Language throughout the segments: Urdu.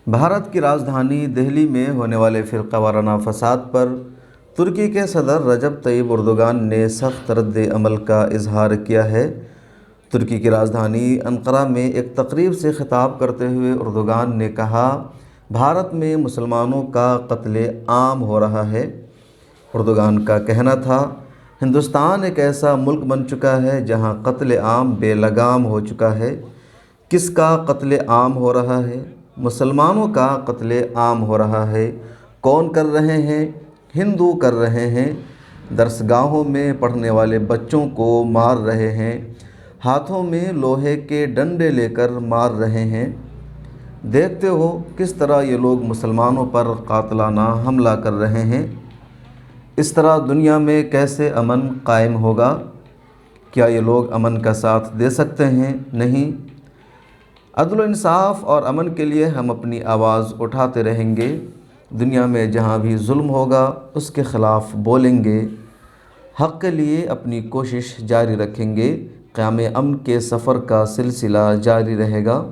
بھارت کی راجدھانی دہلی میں ہونے والے فرقہ وارانہ فساد پر ترکی کے صدر رجب طیب اردوغان نے سخت رد عمل کا اظہار کیا ہے۔ ترکی کی راجدھانی انقرہ میں ایک تقریب سے خطاب کرتے ہوئے اردوغان نے کہا، بھارت میں مسلمانوں کا قتل عام ہو رہا ہے۔ اردوغان کا کہنا تھا، ہندوستان ایک ایسا ملک بن چکا ہے جہاں قتل عام بے لگام ہو چکا ہے۔ کس کا قتل عام ہو رہا ہے؟ مسلمانوں کا قتل عام ہو رہا ہے۔ کون کر رہے ہیں؟ ہندو کر رہے ہیں۔ درسگاہوں میں پڑھنے والے بچوں کو مار رہے ہیں، ہاتھوں میں لوہے کے ڈنڈے لے کر مار رہے ہیں۔ دیکھتے ہو کس طرح یہ لوگ مسلمانوں پر قاتلانہ حملہ کر رہے ہیں۔ اس طرح دنیا میں کیسے امن قائم ہوگا؟ کیا یہ لوگ امن کا ساتھ دے سکتے ہیں؟ نہیں۔ عدل و انصاف اور امن کے لیے ہم اپنی آواز اٹھاتے رہیں گے۔ دنیا میں جہاں بھی ظلم ہوگا اس کے خلاف بولیں گے، حق کے لیے اپنی کوشش جاری رکھیں گے۔ قیام امن کے سفر کا سلسلہ جاری رہے گا۔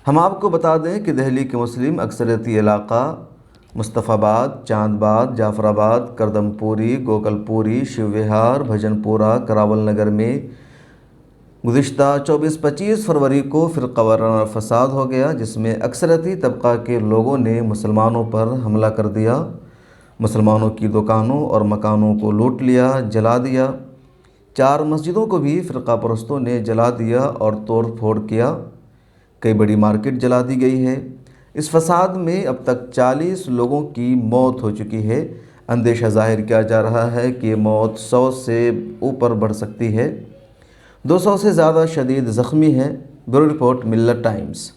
ہم آپ کو بتا دیں کہ دہلی کے مسلم اکثریتی علاقہ مصطفیٰ آباد، چاند باغ، جعفر آباد، کردم پوری، گوکل پوری، شیو وہار، بھجن پورہ، کراول نگر میں گزشتہ 24-25 فروری کو فرقہ وارانہ فساد ہو گیا، جس میں اکثریتی طبقہ کے لوگوں نے مسلمانوں پر حملہ کر دیا، مسلمانوں کی دکانوں اور مکانوں کو لوٹ لیا، جلا دیا۔ 4 مسجدوں کو بھی فرقہ پرستوں نے جلا دیا اور توڑ پھوڑ کیا۔ کئی بڑی مارکیٹ جلا دی گئی ہے۔ اس فساد میں اب تک 40 لوگوں کی موت ہو چکی ہے۔ اندیشہ ظاہر کیا جا رہا ہے کہ یہ موت 100 سے اوپر بڑھ سکتی ہے۔ 200 سے زیادہ شدید زخمی ہیں۔ بیورو رپورٹ، ملت ٹائمز۔